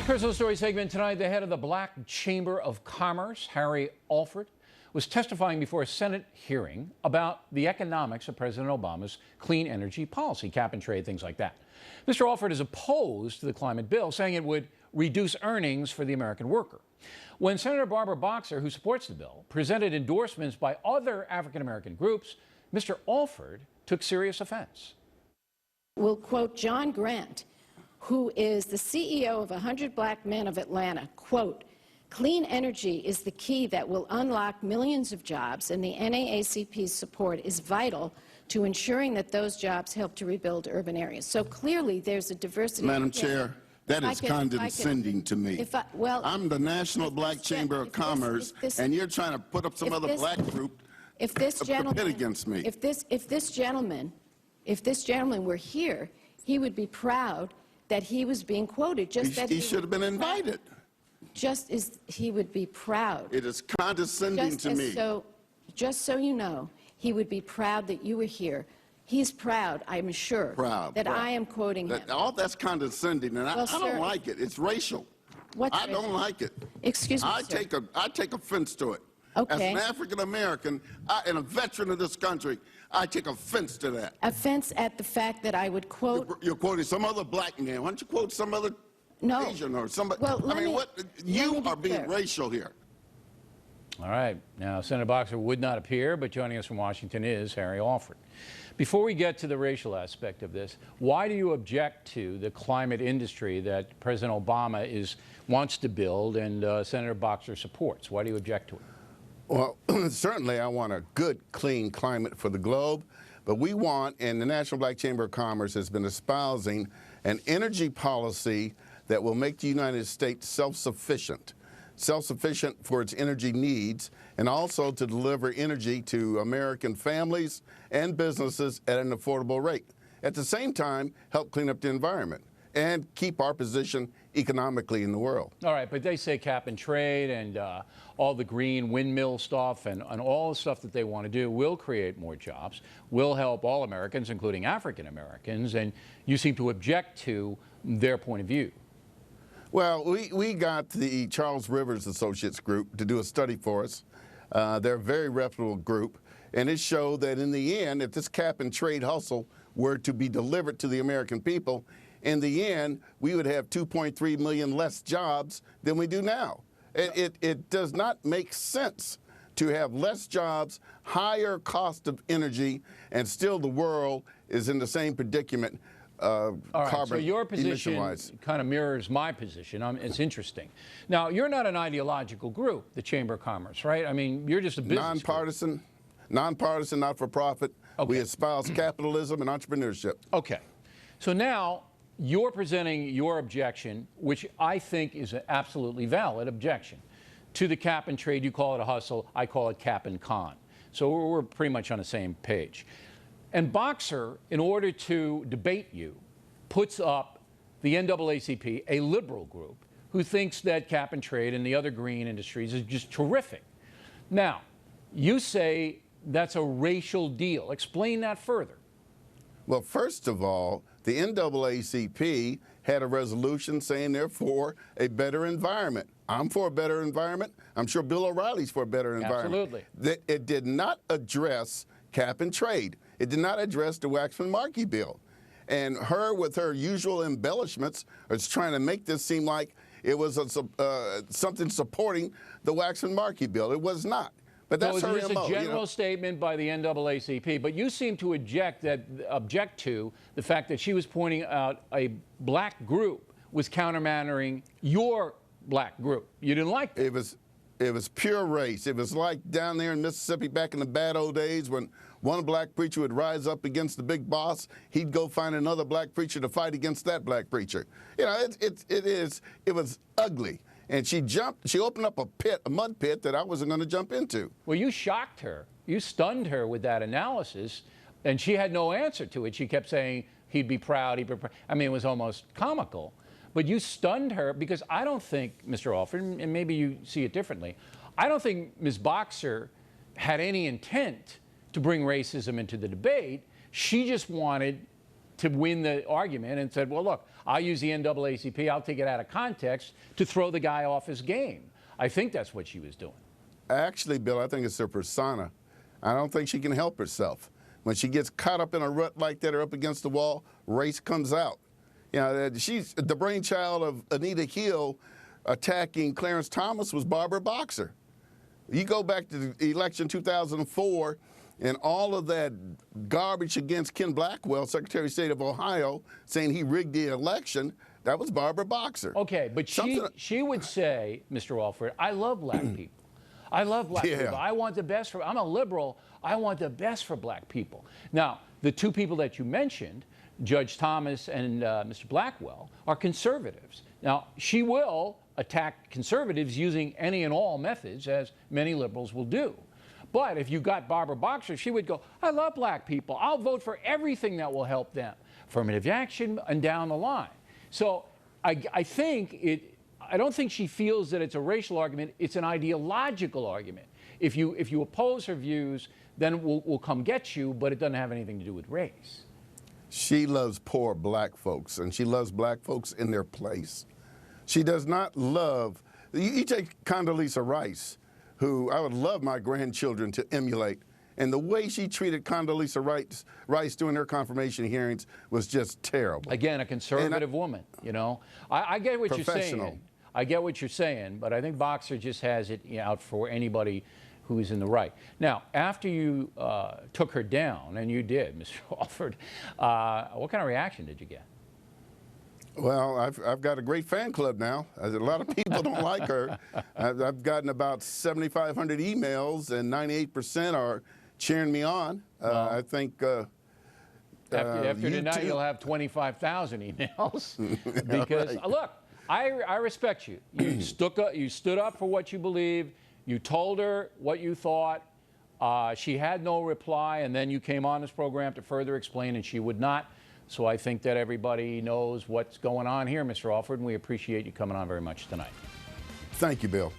Personal Story segment tonight. The head of the Black Chamber of Commerce, Harry Alford, was testifying before a Senate hearing about the economics of President Obama's clean energy policy, cap and trade, things like that. Mr. Alford is opposed to the climate bill, saying it would reduce earnings for the American worker. When Senator Barbara Boxer, who supports the bill, presented endorsements by other African-American groups, Mr. Alford took serious offense. We'll quote John Grant, who is the CEO of 100 Black Men of Atlanta, quote, "Clean energy is the key that will unlock millions of jobs, and the NAACP's support is vital to ensuring that those jobs help to rebuild urban areas." So clearly there's a diversity. Madam Chair, that is condescending to me. I'm the National Black Chamber of Commerce, and you're trying to put up some other black group if this gentleman, against me. If this gentleman were here, he would be proud that he was being quoted. He should have been invited. Just as he would be proud. It is condescending to me. Just so you know, he would be proud that you were here. He's proud, I'm sure, that I am quoting him. All that's condescending, and I don't like it. It's racial. I don't like it. Excuse me, I take offense to it. Okay. As an African American and a veteran of this country, I take offense to that. Offense at the fact that I would quote. You're quoting some other black man. Why don't you quote some other Asian or somebody? Well, you are being racial here. All right. Now, Senator Boxer would not appear, but joining us from Washington is Harry Alford. Before we get to the racial aspect of this, why do you object to the climate industry that President Obama wants to build and Senator Boxer supports? Why do you object to it? Well, certainly I want a good, clean climate for the globe, but we want, and the National Black Chamber of Commerce has been espousing, an energy policy that will make the United States self-sufficient for its energy needs, and also to deliver energy to American families and businesses at an affordable rate. At the same time, help clean up the environment and keep our position economically in the world. All right, but they say cap and trade and all the green windmill stuff and all the stuff that they want to do will create more jobs, will help all Americans, including African Americans, and you seem to object to their point of view. Well, we got the Charles Rivers Associates group to do a study for us. They're a very reputable group, and it showed that in the end, if this cap and trade hustle were to be delivered to the American people, in the end, we would have 2.3 million less jobs than we do now. It does not make sense to have less jobs, higher cost of energy, and still the world is in the same predicament. All right, so your position kind of mirrors my position. It's interesting. Now, you're not an ideological group, the Chamber of Commerce, right? I mean, you're just a business group. Nonpartisan, not-for-profit. Okay. We espouse capitalism and entrepreneurship. Okay. So now you're presenting your objection, which I think is an absolutely valid objection. To the cap and trade, you call it a hustle. I call it cap and con. So we're pretty much on the same page. And Boxer, in order to debate you, puts up the NAACP, a liberal group, who thinks that cap and trade and the other green industries is just terrific. Now, you say that's a racial deal. Explain that further. Well, first of all, the NAACP had a resolution saying they're for a better environment. I'm for a better environment. I'm sure Bill O'Reilly's for a better environment. Absolutely. It did not address cap and trade. It did not address the Waxman-Markey bill. And her, with her usual embellishments, is trying to make this seem like it was something supporting the Waxman-Markey bill. It was not. But that's her MO. A general statement by the NAACP, but you seem to object to the fact that she was pointing out a black group was countermandering your black group. You didn't like that. It was pure race. It was like down there in Mississippi back in the bad old days when one black preacher would rise up against the big boss. He'd go find another black preacher to fight against that black preacher. You know, it was ugly. And she opened up a mud pit that I wasn't going to jump into. Well, you shocked her. You stunned her with that analysis, and she had no answer to it. She kept saying he'd be proud, he'd be proud. I mean, it was almost comical. But you stunned her because I don't think, Mr. Alford, and maybe you see it differently, I don't think Ms. Boxer had any intent to bring racism into the debate. She just wanted to win the argument and said, well, look, I'll use the NAACP, I'll take it out of context to throw the guy off his game. I think that's what she was doing. Actually, Bill, I think it's her persona. I don't think she can help herself. When she gets caught up in a rut like that or up against the wall, race comes out. You know, she's the brainchild of Anita Hill attacking Clarence Thomas was Barbara Boxer. You go back to the election 2004 and all of that garbage against Ken Blackwell, Secretary of State of Ohio, saying he rigged the election, that was Barbara Boxer. Okay, but she would say, Mr. Alford, I love black people. I love black people. I want the best for, I'm a liberal, I want the best for black people. Now, the two people that you mentioned, Judge Thomas and Mr. Blackwell, are conservatives. Now, she will attack conservatives using any and all methods, as many liberals will do. But if you got Barbara Boxer, she would go, I love black people. I'll vote for everything that will help them. Affirmative action and down the line. So I don't think she feels that it's a racial argument. It's an ideological argument. If you oppose her views, then we'll come get you, but it doesn't have anything to do with race. She loves poor black folks, and she loves black folks in their place. She does not love, you take Condoleezza Rice, who I would love my grandchildren to emulate. And the way she treated Condoleezza Rice during her confirmation hearings was just terrible. Again, a conservative woman, you know. I get what you're saying. I get what you're saying, but I think Boxer just has it out for anybody who's in the right. Now, after you took her down, and you did, Mr. Alford, what kind of reaction did you get? Well, I've got a great fan club now. A lot of people don't like her. I've gotten about 7,500 emails, and 98% are cheering me on. Well, I think after tonight, you'll have 25,000 emails because look, I respect you. You stood up for what you believe. You told her what you thought. She had no reply, and then you came on this program to further explain, and she would not. So I think that everybody knows what's going on here, Mr. Alford, and we appreciate you coming on very much tonight. Thank you, Bill.